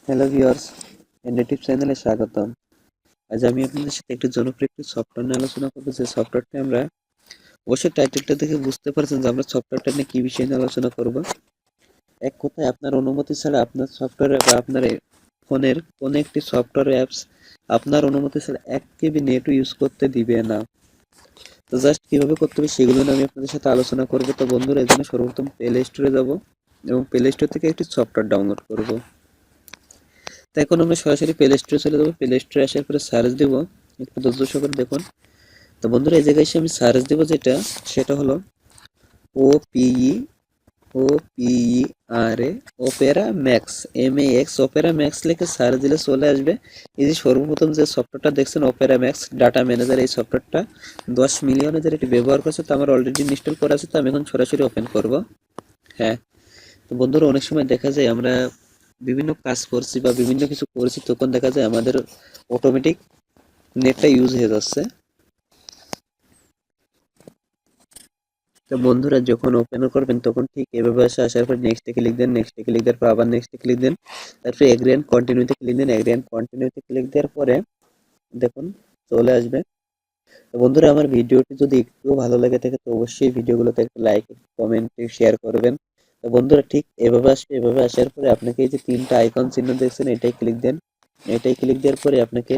Hello viewers, native চ্যানেলে স্বাগতম। আজ আমি আপনাদের সাথে একটি জনপ্রিয় একটি সফটওয়্যার নিয়ে আলোচনা করব। যে সফটওয়্যারটি আমরা অবশ্যই টাইটেলটা দেখে বুঝতে পারছেন যে আমরা সফটওয়্যারটা নিয়ে কি বিষয় নিয়ে আলোচনা করব। এক কথায় আপনার অনুমতি ছাড়া আপনার সফটওয়্যারে বা আপনার ফোনের কোনো একটি সফটওয়্যার অ্যাপস আপনার অনুমতি ছাড়া 1 KB নেটও ইউজ করতে দিবে না। তো জাস্ট কিভাবে করতে হবে সেগুলো নিয়ে আমি আপনাদের সাথে আলোচনা করব। তো বন্ধুরা, এর জন্য সর্বপ্রথম প্লে স্টোরে যাব এবং প্লে স্টোর থেকে একটি সফটওয়্যার ডাউনলোড করব। তো এখন আমরা সরাসরি প্লে স্টোরে চলে যাবো। প্লে স্টোরে আসার পরে সার্চ দিব, একটু ধৈর্য সহকারে দেখুন। তো বন্ধুরা, এই জায়গায় এসে আমি সার্চ দিব, সেটা হলো ওপিই OPERA Opera max MAX Opera max লিখে সার্চ দিলে চলে আসবে। এই যে সর্বপ্রথম যে সফটওয়্যারটা দেখছেন ওপেরা ম্যাক্স ডাটা ম্যানেজার, এই সফটওয়্যারটা 10 মিলিয়নে যারা এটি ব্যবহার করছে, তো আমার অলরেডি ইনস্টল করা আছে। তো আমি এখন সরাসরি ওপেন করব। হ্যাঁ, তো বন্ধুরা, অনেক সময় দেখা যায় আমরা বিভিন্ন কাজ করছি বা বিভিন্ন কিছু করছি, তখন দেখা যায় আমাদের অটোমেটিক নেটটা ইউজ হয়ে যাচ্ছে। তো বন্ধুরা, যখন ওপেন করবেন তখন ঠিক এভাবে আসার পর নেক্সটে ক্লিক দেন, নেক্সটে ক্লিক দেওয়ার পর আবার নেক্সটে ক্লিক দেন, তারপরে এগ্রি এন্ড কন্টিনিউতে ক্লিক দেন। এগ্রি এন্ড কন্টিনিউতে ক্লিক দেওয়ার পরে দেখুন চলে আসবে। তো বন্ধুরা, আমার ভিডিওটি যদি একটু ভালো লাগে থাকে তো অবশ্যই ভিডিওগুলোতে একটা লাইক, কমেন্ট, শেয়ার করবেন। তো বন্ধুরা, ঠিক এভাবে আসবে। এভাবে আসার পরে আপনাকে এই যে তিনটা আইকন চিহ্ন দেখছেন, এটাই ক্লিক দেন। এটাই ক্লিক দেওয়ার পরে আপনাকে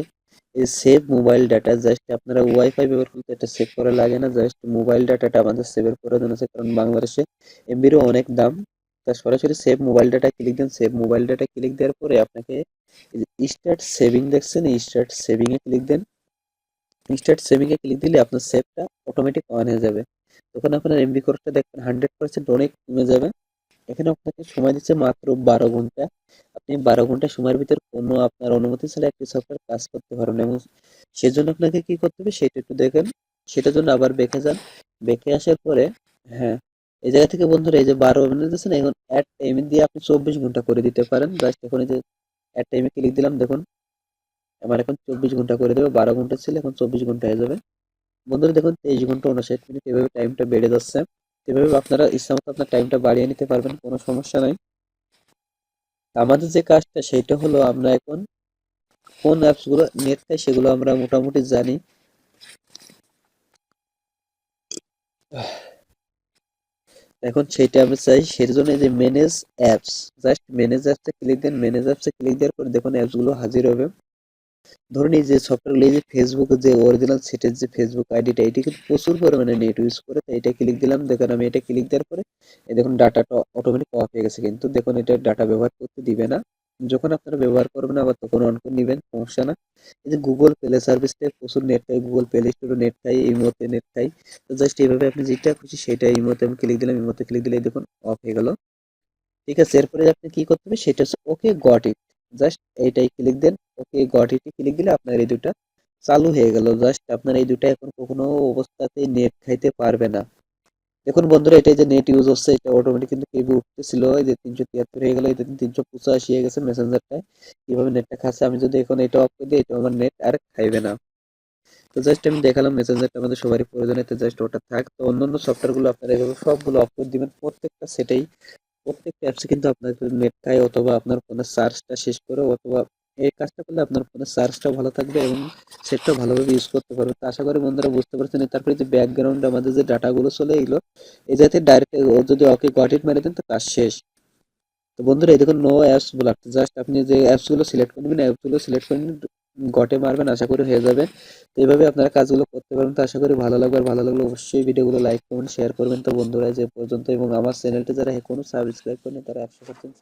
এই সেভ মোবাইল ডাটা, জাস্ট আপনারা ওয়াইফাই ব্যবহার করতে এটা সেভ করা লাগে না, জাস্ট মোবাইল ডাটাটা আমাদের সেভের প্রয়োজন আছে, কারণ বাংলাদেশে এমবিরও অনেক দাম। তা সরাসরি সেভ মোবাইল ডাটা ক্লিক দেন। সেভ মোবাইল ডাটা ক্লিক দেওয়ার পরে আপনাকে স্টার্ট সেভিং দেখছেন, এই স্টার্ট সেভিং এ ক্লিক দেন। স্টার্ট সেভিং এ ক্লিক দিলে আপনার সেভটা অটোমেটিক অন হয়ে যাবে। তখন আপনার এমবি খরচটা দেখবেন 100% অনেক কমে যাবে। এখানে আপনাকে সময় দিচ্ছে মাত্র 12 ঘন্টা। আপনি 12 ঘন্টা সময়ের ভিতর কোনো আপনার অনুমতি ছাড়া একটি সফটওয়্যার কাজ করতে পারবেন, এবং সেজন্য আপনাকে কি করতে হবে সেটা একটু দেখেন। সেটার জন্য আবার বেঁকে যান। বেঁকে আসার পরে, হ্যাঁ, এই জায়গা থেকে বন্ধুরা, এই যে 12 মিনিট আছে না, এখন অ্যাড টাইম দিয়ে আপনি 24 ঘন্টা করে দিতে পারেন। জাস্ট এখন এই যে অ্যাড টাইমে ক্লিক দিলাম, দেখুন আমার এখন 24 ঘন্টা করে দেবে। 12 ঘন্টা ছিল, এখন 24 ঘন্টা হয়ে যাবে। বন্ধুরা দেখুন, 23 ঘন্টা 59 মিনিট, এভাবে টাইমটা বেড়ে যাচ্ছে। এভাবে আপনারা ইচ্ছা মতো আপনার টাইমটা বাড়িয়ে নিতে পারবেন, কোনো সমস্যা নাই। আমাদের যে কাজটা সেটা হলো আমরা এখন কোন অ্যাপস গুলো নেট খায় সেগুলো আমরা মোটামুটি জানি। এখন সেইটা আমি চাই, সেই জন্য এই যে ম্যানেজ অ্যাপস, জাস্ট ম্যানেজ অ্যাপসে ক্লিক দেন। ম্যানেজ অ্যাপসে ক্লিক দেওয়ার পরে দেখুন অ্যাপস গুলো হাজির হবে। ধরুন এই যে সফটওয়্যার, এই যে ফেসবুক, যে অরিজিনাল সেটের যে ফেসবুক আইডিটা, এটি কিন্তু প্রচুর পরিমাণে নেট ইউজ করে, তাই এটা ক্লিক দিলাম। দেখুন আমি এটা ক্লিক দেওয়ার পরে এই দেখুন ডাটাটা অটোমেটিক অফ হয়ে গেছে, কিন্তু দেখুন এটা ডাটা ব্যবহার করতে দিবে না। যখন আপনারা ব্যবহার করবেন আবার তখন অন করে নেবেন, সমস্যা না। এই যে গুগল প্লে সার্ভিসটা প্রচুর নেট খাই, গুগল প্লে স্টোরে নেট খাই, এই মুহূর্তে নেট খাই। তো জাস্ট এইভাবে আপনি যেটা খুশি সেটা এই মুহূর্তে আমি ক্লিক দিলাম, এই মুহূর্তে ক্লিক দিলে এই দেখুন অফ হয়ে গেল। ঠিক আছে, এরপরে আপনি কি করতে হবে সেটা হচ্ছে ওকে গট ইট। জাস্ট এইটাই ক্লিক দেন। ওকে গট ইট ক্লিক দিলে আপনার এই দুটা চালু হয়ে গেল। জাস্ট আপনার এই দুটা এখন কোনো অবস্থাতেই নেট খাইতে পারবে না। দেখুন বন্ধুরা, এটা যে নেট ইউজ হচ্ছে এটা অটোমেটিক কিন্তু কেবি উঠতেছিল, এই যে 373 হয়ে গেল, এই যে 385 হয়ে গেছে মেসেঞ্জারটায়। কিভাবে নেটটা খাচ্ছে, আমি যদি এখন এটা অফ করে দিই এটা আমার নেট আর খাইবে না। তো জাস্ট আমি দেখালাম মেসেঞ্জারটা আমাদের সবারই প্রয়োজন, এতে জাস্ট ওটা থাক। তো অন্যান্য সফটওয়্যার গুলো আপনারা এভাবে সবগুলো অফ করে দিবেন, প্রত্যেকটা সেটাই। প্রত্যেকটা অ্যাপসে কিন্তু আপনার নেট খায়, অথবা আপনার ফোনের চার্জটা শেষ করে, অথবা এই কাজটা করলে আপনার ফোনের চার্জটাও ভালো থাকবে এবং সেটটাও ভালোভাবে ইউজ করতে পারবে। তো আশা করি বন্ধুরা বুঝতে পারছেন। তারপরে যে ব্যাকগ্রাউন্ডে আমাদের যে ডাটাগুলো চলে এগুলো, এই যাতে ডাইরেক্ট যদি ওকে গট ইট মেরে দেন তো কাজ শেষ। তো বন্ধুরা, এই দেখুন নো অ্যাপস বলে, জাস্ট আপনি যে অ্যাপসগুলো সিলেক্ট করে নেবেন, অ্যাপসগুলো সিলেক্ট করে নিন, গটে মারবেন, আশা করি হয়ে যাবে। তো এইভাবে আপনারা কাজগুলো করতে পারবেন। তো আশা করি ভালো লাগবে, আর ভালো লাগলে অবশ্যই ভিডিওগুলো লাইক কমেন্ট শেয়ার করবেন। তো বন্ধুরা, যে পর্যন্ত, এবং আমার চ্যানেলটা যারা এখনো সাবস্ক্রাইব করেন তারা 100%